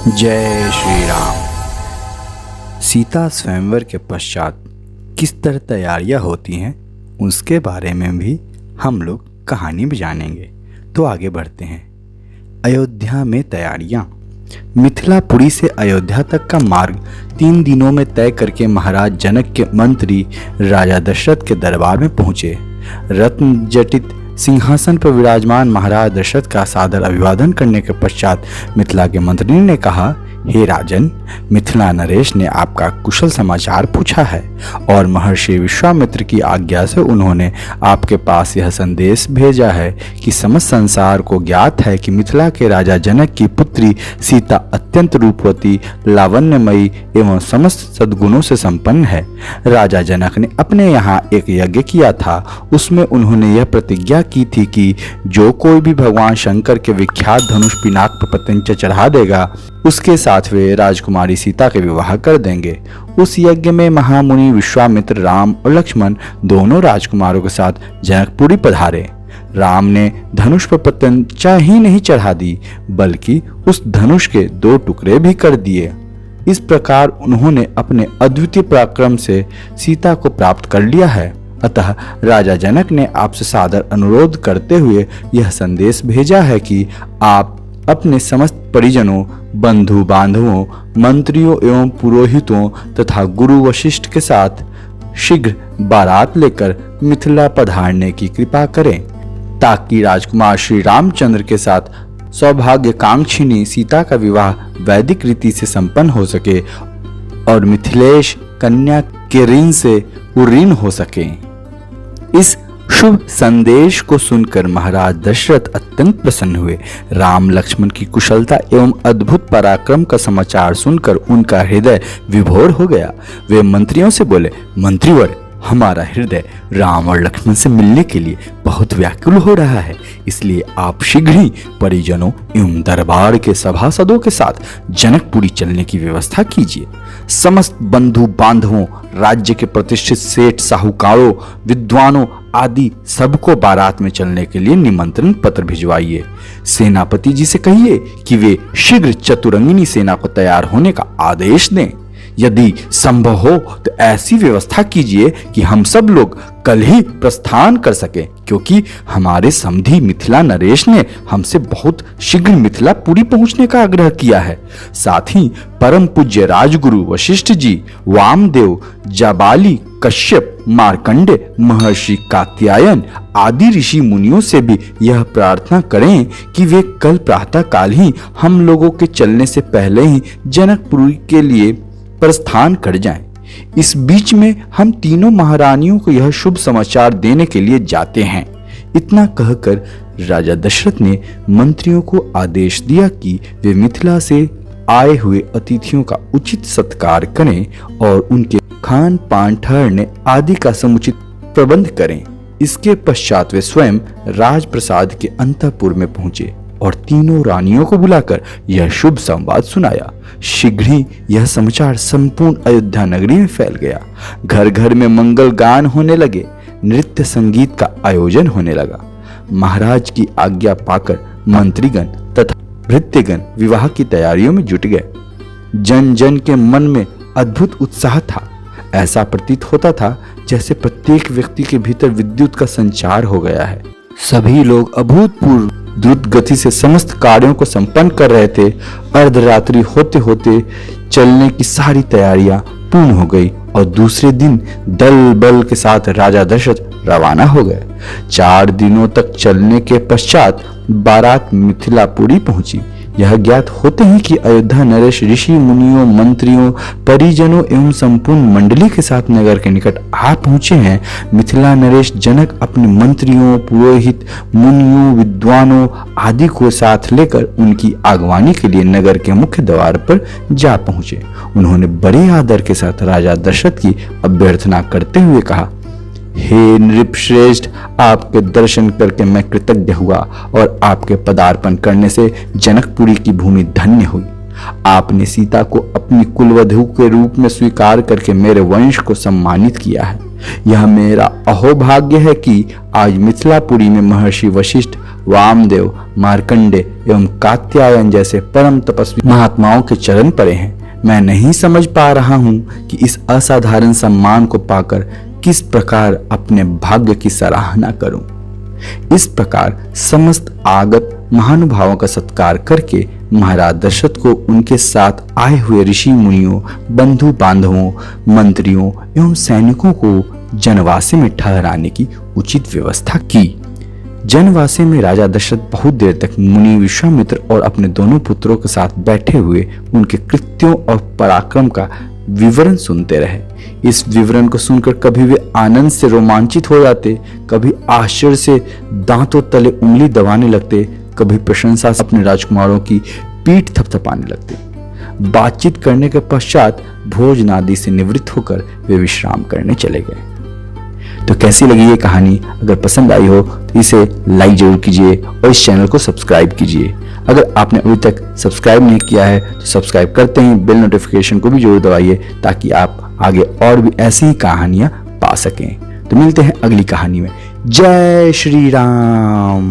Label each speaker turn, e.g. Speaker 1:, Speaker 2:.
Speaker 1: जय श्री राम। सीता स्वयंवर के पश्चात किस तरह तैयारियां होती हैं उसके बारे में भी हम लोग कहानी में जानेंगे। तो आगे बढ़ते हैं। अयोध्या में तैयारियां। मिथिलापुरी से अयोध्या तक का मार्ग 3 दिनों में तय करके महाराज जनक के मंत्री राजा दशरथ के दरबार में पहुंचे। रत्न जटित सिंहासन पर विराजमान महाराज दशरथ का सादर अभिवादन करने के पश्चात मिथिला के मंत्री ने कहा, हे राजन, मिथिला नरेश ने आपका कुशल समाचार पूछा है और महर्षि विश्वामित्र की आज्ञा से उन्होंने आपके पास यह संदेश भेजा है कि समस्त संसार को ज्ञात है कि मिथिला के राजा जनक की पुत्री सीता अत्यंत रूपवती, लावण्यमयी एवं समस्त सद्गुणों से संपन्न है। राजा जनक ने अपने यहाँ एक यज्ञ किया था। उसमें उन्होंने यह प्रतिज्ञा की थी कि जो कोई भी भगवान शंकर के विख्यात धनुष पिनाक पर पतंग चढ़ा देगा उसके साथ वे राजकुमारी सीता के विवाह कर देंगे। उस यज्ञ में महामुनि विश्वामित्र, राम और लक्ष्मण दोनों राजकुमारों के साथ जनकपुरी पधारे। राम ने धनुष पर पतंग ही नहीं चढ़ा दी बल्कि उस धनुष के 2 टुकड़े भी कर दिए। इस प्रकार उन्होंने अपने अद्वितीय पराक्रम से सीता को प्राप्त कर लिया है। अतः राजा जनक ने आपसे सादर अनुरोध करते हुए यह संदेश भेजा है कि आप अपने समस्त परिजनों, बंधु बांधवों, मंत्रियों एवं पुरोहितों तथा गुरु वशिष्ठ के साथ शीघ्र बारात लेकर मिथिला पधारने की कृपा करें, ताकि राजकुमार श्री रामचंद्र के साथ सौभाग्यकांक्षिनी सीता का विवाह वैदिक रीति से संपन्न हो सके और मिथिलेश कन्या के ऋण से उऋण हो सके। इस शुभ संदेश को सुनकर महाराज दशरथ अत्यंत प्रसन्न हुए। राम लक्ष्मण की कुशलता एवं अद्भुत पराक्रम का समाचार सुनकर उनका हृदय विभोर हो गया। वे मंत्रियों से बोले, मंत्रीवर, हमारा हृदय राम और लक्ष्मण से मिलने के लिए बहुत व्याकुल हो रहा है, इसलिए आप शीघ्र ही परिजनों एवं दरबार के सभासदों के साथ जनकपुरी चलने की व्यवस्था कीजिए। समस्त बंधु बांधवों, राज्य के प्रतिष्ठित सेठ, साहूकारों, विद्वानों आदि सबको बारात में चलने के लिए निमंत्रण पत्र भिजवाइए। सेनापति जी से कहिए कि वे शीघ्र चतुरंगिनी सेना को तैयार होने का आदेश दें। यदि संभव हो तो ऐसी व्यवस्था कीजिए कि हम सब लोग कल ही प्रस्थान कर सकें, क्योंकि हमारे समधी मिथिला नरेश ने हमसे बहुत शीघ्र मिथिलापुरी पहुंचने का आग्रह किया है। साथ ही परम पूज्य राजगुरु वशिष्ठ जी, वामदेव, जाबाली, कश्यप, मार्कंडे, महर्षि कात्यायन आदि ऋषि मुनियों से भी यह प्रार्थना करें कि वे कल प्रातः काल ही हम लोगों के चलने से पहले ही जनकपुरी के लिए प्रस्थान कर जाएं। इस बीच में हम तीनों महारानियों को यह शुभ समाचार देने के लिए जाते हैं। इतना कहकर राजा दशरथ ने मंत्रियों को आदेश दिया कि वे मिथिला से आए हुए अतिथियों का उचित सत्कार करें और उनके खान पान, ठहरने आदि का समुचित प्रबंध करें। इसके पश्चात वे स्वयं राजप्रसाद के अंतःपुर में पहुंचे और तीनों रानियों को बुलाकर यह शुभ संवाद सुनाया। शीघ्र ही यह समाचार संपूर्ण अयोध्या नगरी में फैल गया। घर घर में मंगल गान होने लगे, नृत्य संगीत का आयोजन होने लगा। महाराज की आज्ञा पाकर मंत्रीगण तथा भृत्यगण विवाह की तैयारियों में जुट गए। जन जन के मन में अद्भुत उत्साह था। ऐसा प्रतीत होता था जैसे प्रत्येक व्यक्ति के भीतर विद्युत का संचार हो गया है। सभी लोग अभूतपूर्व द्रुत गति से समस्त कार्यों को संपन्न कर रहे थे। अर्धरात्रि होते होते चलने की सारी तैयारियां पूर्ण हो गई और दूसरे दिन दल बल के साथ राजा दशरथ रवाना हो गए। 4 दिनों तक चलने के पश्चात बारात मिथिलापुरी पहुंची। यह ज्ञात होते ही कि अयोध्या नरेश ऋषि मुनियों, मंत्रियों, परिजनों एवं संपूर्ण मंडली के साथ नगर के निकट आ पहुंचे हैं। मिथिला नरेश जनक अपने मंत्रियों, पुरोहित, मुनियों, विद्वानों आदि को साथ लेकर उनकी आगवानी के लिए नगर के मुख्य द्वार पर जा पहुंचे। उन्होंने बड़े आदर के साथ राजा दशरथ की अभ्यर्थना करते हुए कहा, हे नृपश्रेष्ठ, आपके दर्शन करके मैं कृतज्ञ हुआ और आपके पदार्पण करने से जनकपुरी की भूमि धन्य हुई। आपने सीता को अपनी कुलवधू के रूप में स्वीकार करके मेरे वंश को सम्मानित किया है। यह मेरा अहोभाग्य है कि आज मिथिलापुरी में महर्षि वशिष्ठ, वामदेव, मार्कंडे एवं कात्यायन जैसे परम तपस्वी महात्माओं के चरण पड़े हैं। मैं नहीं समझ पा रहा हूं कि इस असाधारण सम्मान को पाकर किस प्रकार अपने भाग्य की सराहना करूं। इस प्रकार समस्त आगत महानुभावों का सत्कार करके महाराज दशरथ को उनके साथ आए हुए ऋषि मुनियों, बंधु बांधवों, मंत्रियों एवं सैनिकों को जनवासे में ठहराने की उचित व्यवस्था की। जनवासे में राजा दशरथ बहुत देर तक मुनि विश्वामित्र और अपने दोनों पुत्रों के साथ बैठे हुए उनके कृत्यों और पराक्रम का विवरण सुनते रहे। इस विवरण को सुनकर कभी वे आनंद से रोमांचित हो जाते, कभी आश्चर्य से दांतों तले उंगली दबाने लगते, कभी प्रशंसा से अपने राजकुमारों की पीठ थपथपाने लगते। बातचीत करने के पश्चात भोजन आदि से निवृत्त होकर वे विश्राम करने चले गए। तो कैसी लगी ये कहानी? अगर पसंद आई हो तो इसे लाइक जरूर कीजिए और इस चैनल को सब्सक्राइब कीजिए। अगर आपने अभी तक सब्सक्राइब नहीं किया है तो सब्सक्राइब करते ही बेल नोटिफिकेशन को भी जरूर दबाइए ताकि आप आगे और भी ऐसी ही कहानियां पा सकें। तो मिलते हैं अगली कहानी में। जय श्री राम।